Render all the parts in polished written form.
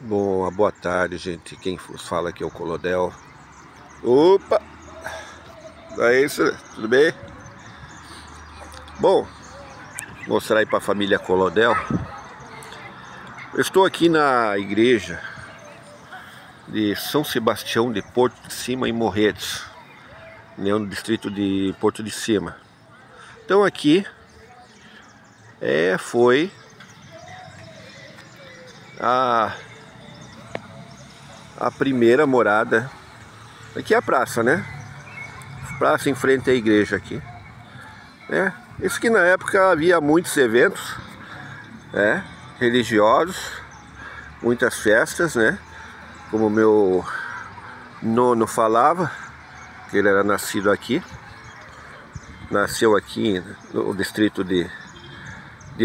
Bom, boa tarde, gente. Quem vos fala aqui é o Colodel. Opa! É isso, tudo bem? Bom, mostrar aí para a família Colodel. Eu estou aqui na igreja de São Sebastião de Porto de Cima, em Morretes, no distrito de Porto de Cima. Então aqui foi a primeira morada. Aqui é a praça, né? Praça em frente à igreja aqui. Isso que na época havia muitos eventos religiosos, muitas festas, né? Como meu nono falava, que ele era nascido aqui, nasceu aqui no distrito de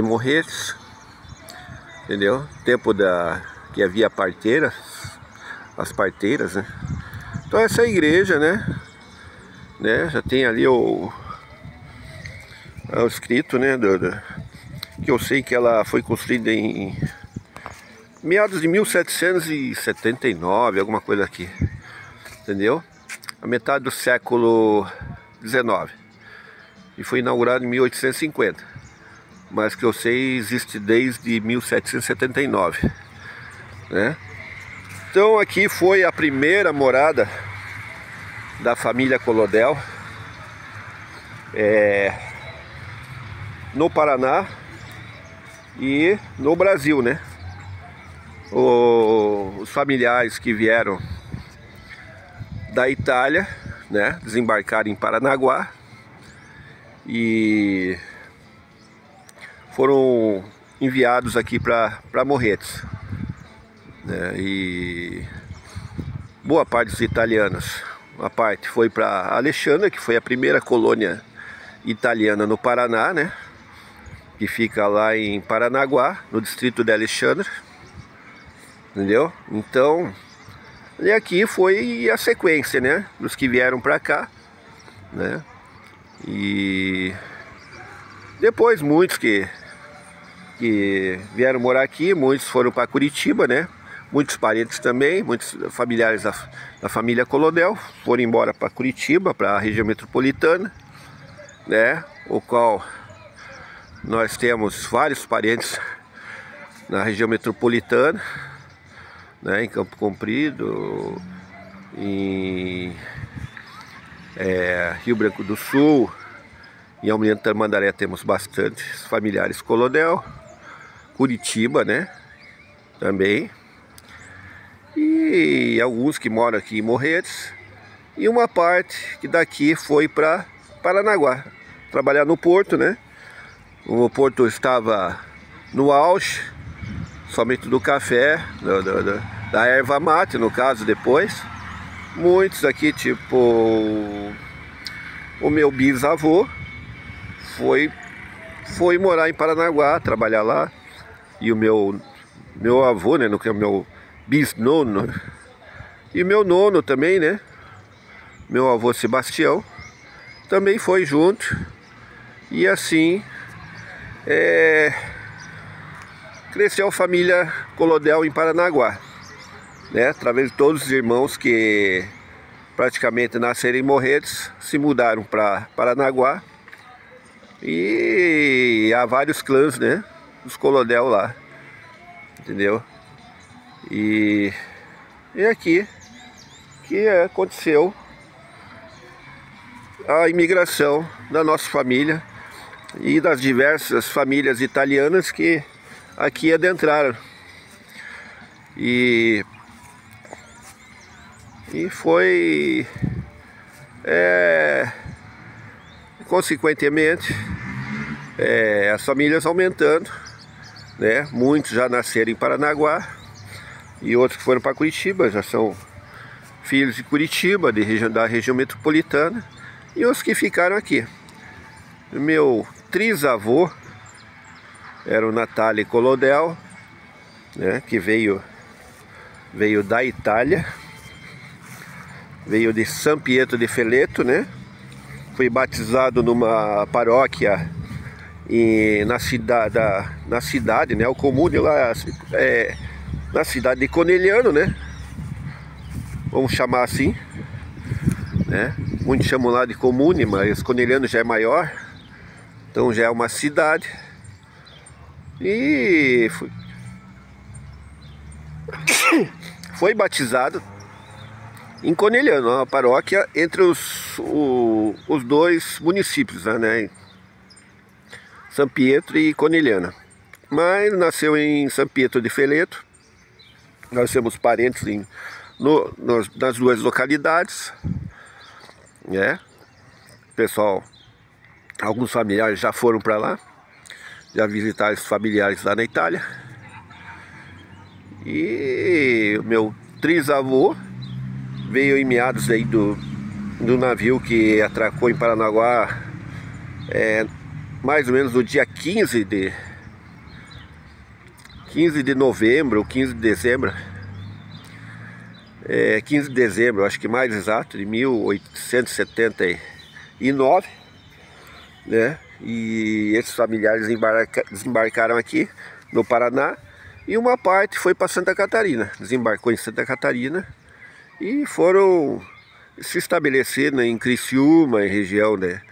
Morretes, entendeu? Tempo que havia parteiras, as parteiras, né? Então essa é a igreja, né? Já tem ali o escrito, né? Que eu sei que ela foi construída em meados de 1779, alguma coisa aqui, entendeu? A metade do século XIX. E foi inaugurada em 1850. Mas que eu sei existe desde 1779, né? Então aqui foi a primeira morada da família Colodel no Paraná e no Brasil, né? Os familiares que vieram da Itália, né, desembarcaram em Paranaguá e foram enviados aqui para Morretes, né? E boa parte dos italianos, uma parte foi para Alexandre, que foi a primeira colônia italiana no Paraná, né? Que fica lá em Paranaguá, no distrito de Alexandre, entendeu? Então, e aqui foi a sequência, né? Dos que vieram para cá, né? E depois muitos que vieram morar aqui, muitos foram para Curitiba, né? Muitos parentes também, muitos familiares da família Colodel foram embora para Curitiba, para a região metropolitana, né? O qual nós temos vários parentes na região metropolitana, né? Em Campo Comprido, em Rio Branco do Sul, em Almirante Tamandaré temos bastantes familiares Colodel, Curitiba, né? Também. E alguns que moram aqui em Morretes. E uma parte que daqui foi para Paranaguá, trabalhar no porto, né? O porto estava no auge, somente do café, da erva mate, no caso, depois. Muitos aqui, tipo o meu bisavô, foi morar em Paranaguá, trabalhar lá. E o meu avô, né, no que é o meu bisnono, e meu nono também, né? Meu avô Sebastião também foi junto. E assim cresceu a família Colodel em Paranaguá, né? Através de todos os irmãos que praticamente nasceram em Morretes, se mudaram para Paranaguá. E há vários clãs, né? Os Colodel lá, entendeu? E aqui que aconteceu a imigração da nossa família e das diversas famílias italianas que aqui adentraram. E foi consequentemente as famílias aumentando, né? Muitos já nasceram em Paranaguá e outros que foram para Curitiba já são filhos de Curitiba, da região metropolitana, e os que ficaram aqui. Meu trisavô era o Natale Colodel, né? Que veio da Itália, veio de San Pietro de Feleto, né? Foi batizado numa paróquia na cidade, né? O comune lá na cidade de Coneliano, né? Vamos chamar assim, né? Muitos chamam lá de Comune, mas Coneliano já é maior, então já é uma cidade. E foi batizado em Coneliano, uma paróquia entre os dois municípios, né? São Pietro e Coneliano. Mas nasceu em São Pietro de Feleto. Nós temos parentes nas duas localidades, né? Pessoal, alguns familiares já foram para lá, já visitaram os familiares lá na Itália. E o meu trisavô veio em meados aí do navio que atracou em Paranaguá, mais ou menos no dia 15 de novembro, ou 15 de dezembro, 15 de dezembro, acho que mais exato, de 1879, né? E esses familiares desembarcaram aqui no Paraná, e uma parte foi para Santa Catarina, desembarcou em Santa Catarina e foram se estabelecer, né, em Criciúma, em região, né,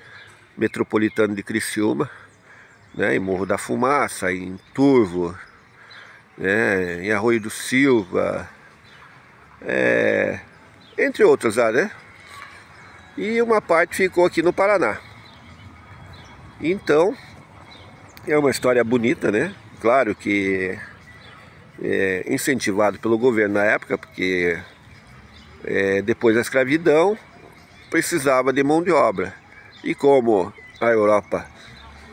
metropolitana de Criciúma, né, em Morro da Fumaça, em Turvo, em Arroio do Silva, entre outros lá, né? E uma parte ficou aqui no Paraná. Então, é uma história bonita, né? Claro que incentivado pelo governo na época, porque depois da escravidão precisava de mão de obra. E como a Europa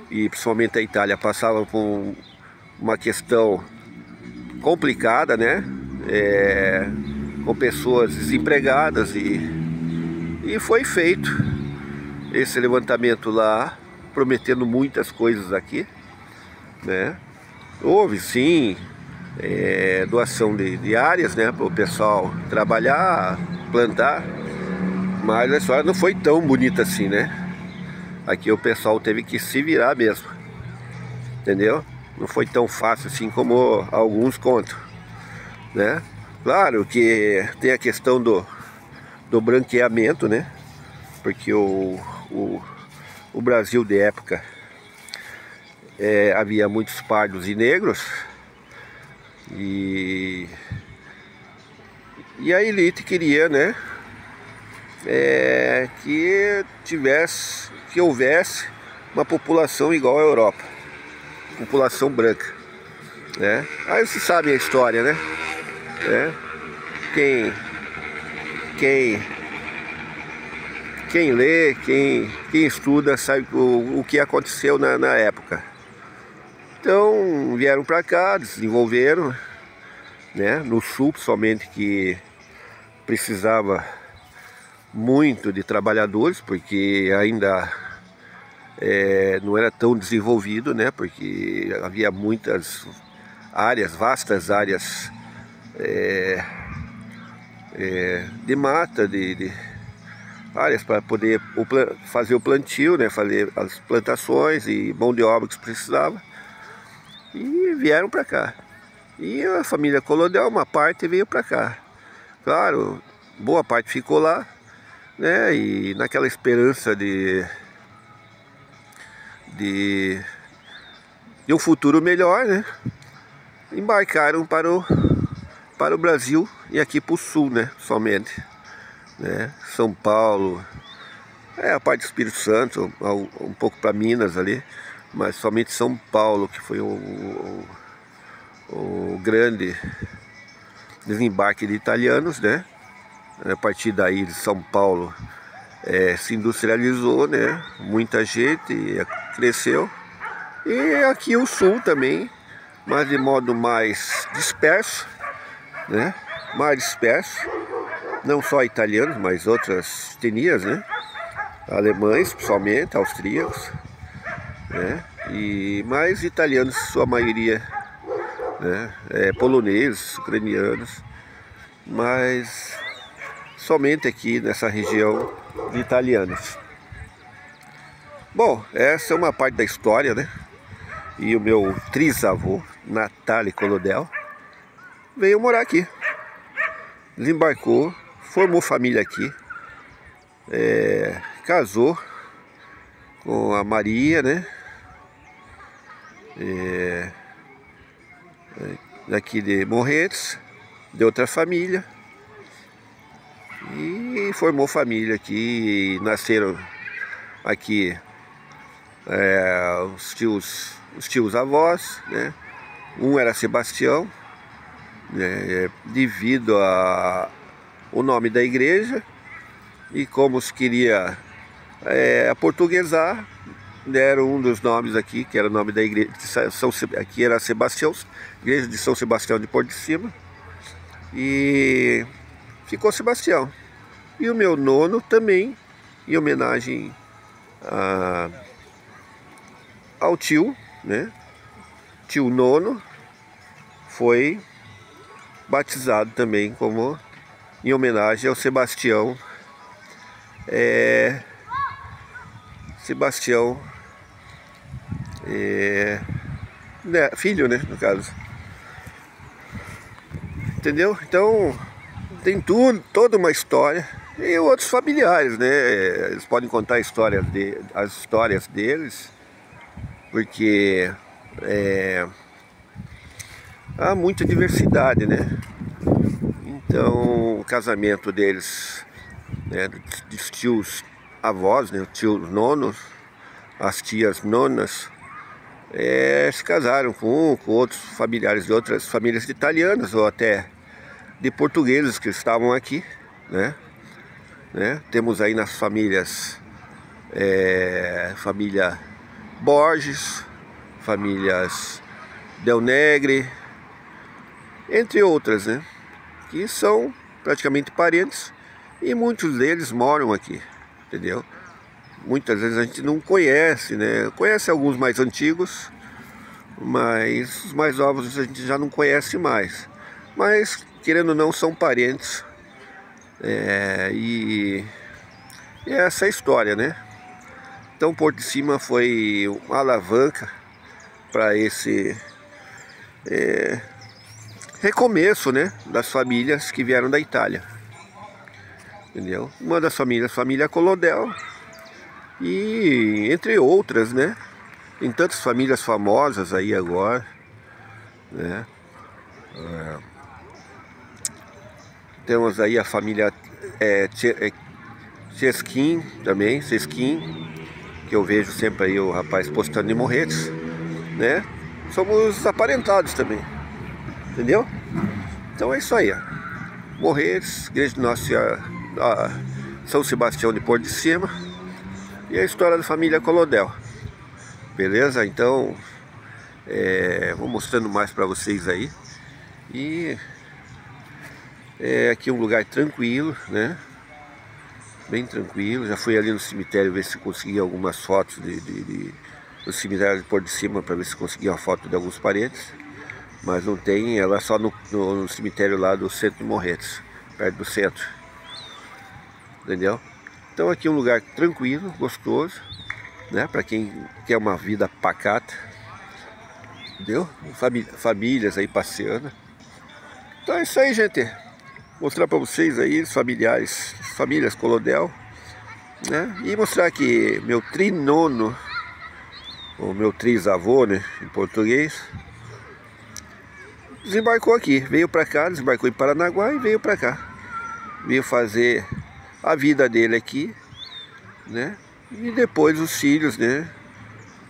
e principalmente a Itália passava por uma questão complicada, né? Com pessoas desempregadas, e foi feito esse levantamento lá, prometendo muitas coisas aqui, né? Houve sim doação de áreas, né, para o pessoal trabalhar, plantar, mas a história não foi tão bonita assim, né? Aqui o pessoal teve que se virar mesmo, entendeu? Não foi tão fácil assim como alguns contam, né? Claro que tem a questão do branqueamento, né? Porque o Brasil de época havia muitos pardos e negros, e a elite queria, né, que houvesse uma população igual à Europa, população branca, né? Aí você sabe a história, né? Quem lê, quem estuda, sabe o que aconteceu na época. Então vieram para cá, desenvolveram, né? No sul, somente, que precisava muito de trabalhadores, porque ainda não era tão desenvolvido, né? Porque havia muitas áreas, vastas áreas de mata, de áreas para poder fazer o plantio, né? Fazer as plantações e mão de obra que se precisava. E vieram para cá. E a família colonial, uma parte veio para cá. Claro, boa parte ficou lá, né? E naquela esperança de um futuro melhor, né? Embarcaram para o Brasil e aqui para o sul, né? Somente, né? São Paulo, a parte do Espírito Santo, um pouco para Minas ali, mas somente São Paulo, que foi o grande desembarque de italianos, né? A partir daí de São Paulo se industrializou, né? Muita gente cresceu. E aqui o sul também, mas de modo mais disperso, né? Mais disperso, não só italianos, mas outras etnias, né? Alemães, principalmente, austríacos, né? E mais italianos, sua maioria, né? Poloneses, ucranianos, mas somente aqui nessa região de italianos. Bom, essa é uma parte da história, né? E o meu trisavô, Natale Colodel, veio morar aqui. Desembarcou, formou família aqui, casou com a Maria, né? Daqui de Morretes, de outra família. E formou família aqui, nasceram aqui os tios avós, né? Um era Sebastião, né? Devido o nome da igreja, e como se queria aportuguesar, deram um dos nomes aqui, que era o nome da igreja, aqui era Sebastião, igreja de São Sebastião de Porto de Cima, e ficou Sebastião. E o meu nono também, em homenagem ao tio, né? Tio Nono, foi batizado também como em homenagem ao Sebastião, filho, né, no caso. Entendeu? Então tem toda uma história. E outros familiares, né? Eles podem contar as histórias deles, porque há muita diversidade, né? Então o casamento deles, né, dos tios avós, né, tios nonos, as tias nonas, se casaram com outros familiares de outras famílias italianas ou até de portugueses que estavam aqui, né? Temos aí nas famílias família Borges, famílias Del Negre, entre outras, né? Que são praticamente parentes, e muitos deles moram aqui, entendeu? Muitas vezes a gente não conhece, né? Conhece alguns mais antigos, mas os mais novos a gente já não conhece mais. Mas, querendo ou não, são parentes. E essa é a história, né? Então Porto de Cima foi uma alavanca para esse recomeço, né, das famílias que vieram da Itália, entendeu? Uma das famílias, família Colodel, e entre outras, né? Tem tantas famílias famosas aí agora, né? Temos aí a família Sesquim também, que eu vejo sempre aí o rapaz postando em Morretes, né? Somos aparentados também, entendeu? Então é isso aí, ó. Morretes, igreja de Nossa Senhora, São Sebastião de Porto de Cima, e a história da família Colodel, beleza? Então vou mostrando mais para vocês aí. E aqui um lugar tranquilo, né? Bem tranquilo. Já fui ali no cemitério ver se consegui algumas fotos do cemitério de Porto de Cima, para ver se conseguia uma foto de alguns parentes, mas não tem. Ela é só no cemitério lá do centro de Morretes, perto do centro, entendeu? Então aqui é um lugar tranquilo, gostoso, né? Para quem quer uma vida pacata, entendeu? Famílias aí passeando. Então é isso aí, gente. Mostrar para vocês aí os famílias Colodel, né? E mostrar que meu trinono, o meu trisavô, né, em português, desembarcou aqui, veio para cá, desembarcou em Paranaguá e veio para cá. Veio fazer a vida dele aqui, né? E depois os filhos, né?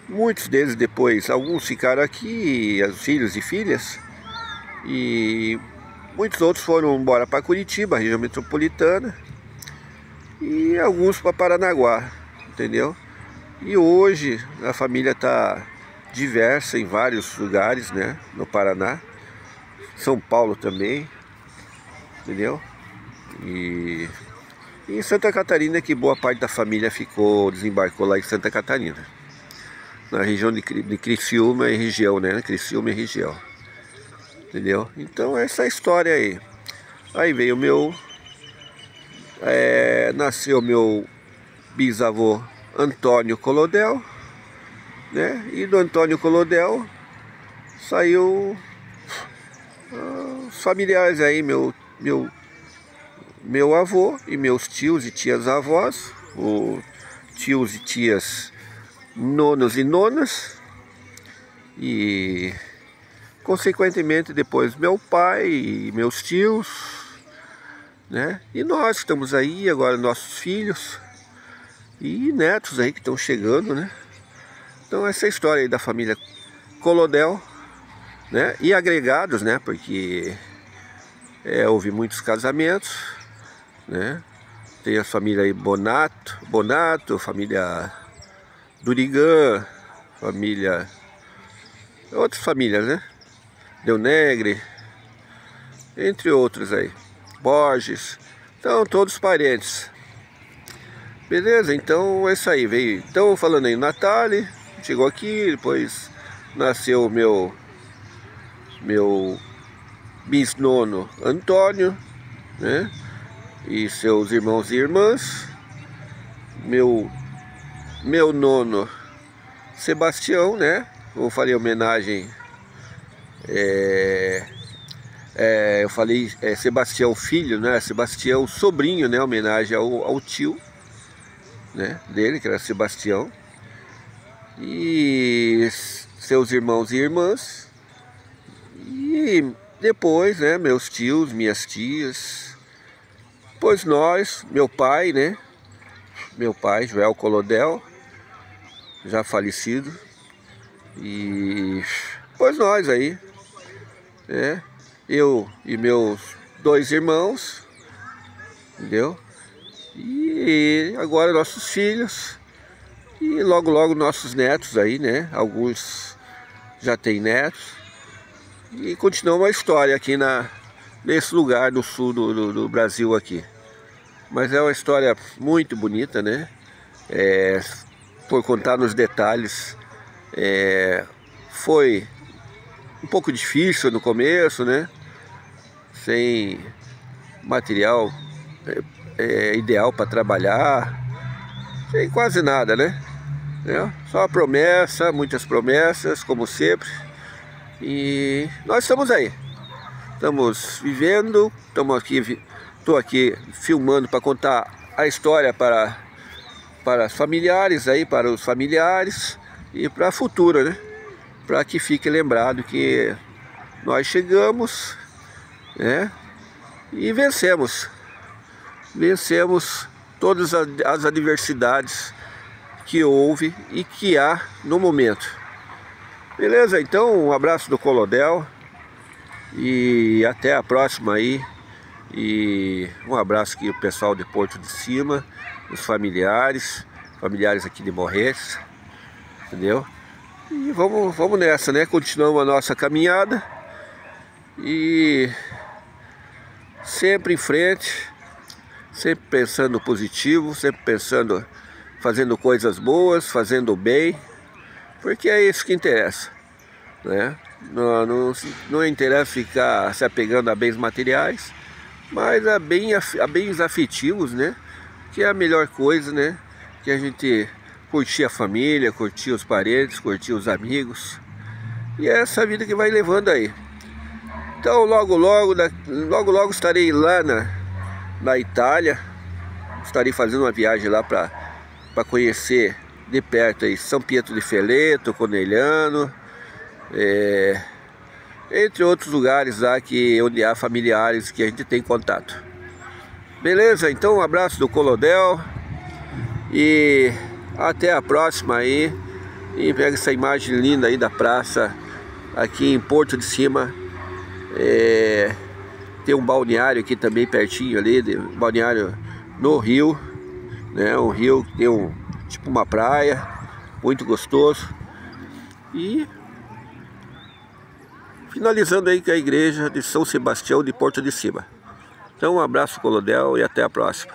Muitos deles depois, alguns ficaram aqui, os filhos e filhas, e muitos outros foram embora para Curitiba, região metropolitana, e alguns para Paranaguá, entendeu? E hoje a família está diversa em vários lugares, né? No Paraná, São Paulo também, entendeu? E em Santa Catarina, que boa parte da família desembarcou lá em Santa Catarina, na região de Criciúma e região, né? Criciúma e região, entendeu? Então essa é a história aí. Aí veio nasceu meu bisavô Antônio Colodel, né? E do Antônio Colodel saiu os familiares aí, meu avô e meus tios e tias avós, tios e tias nonos e nonas, e consequentemente depois meu pai e meus tios, né? E nós estamos aí agora, nossos filhos e netos aí que estão chegando, né? Então essa história aí da família Colodel, né? E agregados, né? Porque houve muitos casamentos, né? Tem a família aí Bonato, família Durigan, família, outras famílias, né? Del Negre, entre outros aí, Borges, então todos parentes. Beleza, então é isso aí, veio. Então falando aí, Natália chegou aqui, depois nasceu meu bisnono Antônio, né? E seus irmãos e irmãs, meu nono Sebastião, né? Eu falei homenagem, eu falei Sebastião filho, né? Sebastião sobrinho, né? Homenagem ao tio, né? Dele, que era Sebastião. E seus irmãos e irmãs. E depois, né? Meus tios, minhas tias. Pois nós, meu pai, né? Meu pai, Joel Colodel, já falecido. E pois nós aí, né? Eu e meus 2 irmãos, entendeu? E agora nossos filhos e logo nossos netos aí, né? Alguns já têm netos. E continua a história aqui nesse lugar do sul do Brasil aqui. Mas é uma história muito bonita, né? Por contar nos detalhes, foi um pouco difícil no começo, né? Sem material ideal para trabalhar, sem quase nada, né? Só promessa, muitas promessas, como sempre. E nós estamos aí, estamos vivendo, estou aqui filmando para contar a história para os familiares aí, para os familiares e para a futura, né? Para que fique lembrado que nós chegamos, né? E vencemos todas as adversidades que houve e que há no momento. Beleza? Então um abraço do Colodel e até a próxima aí. E um abraço aqui o pessoal de Porto de Cima, os familiares aqui de Morretes, entendeu? E vamos nessa, né? Continuamos a nossa caminhada e sempre em frente, sempre pensando positivo, sempre pensando, fazendo coisas boas, fazendo bem, porque é isso que interessa, né? Não interessa ficar se apegando a bens materiais, mas a bens afetivos, né? Que é a melhor coisa, né? Que a gente curtir a família, curtir os parentes, curtir os amigos. E é essa vida que vai levando aí. Então logo estarei lá na Itália. Estarei fazendo uma viagem lá para conhecer de perto aí São Pietro de Feleto, Conegliano, entre outros lugares lá onde há familiares que a gente tem contato. Beleza? Então um abraço do Colodel e até a próxima aí. E pega essa imagem linda aí da praça aqui em Porto de Cima. Tem um balneário aqui também pertinho ali, balneário no rio, né? Um rio que tem tipo uma praia, muito gostoso. E finalizando aí com a igreja de São Sebastião de Porto de Cima. Então um abraço Colodel e até a próxima.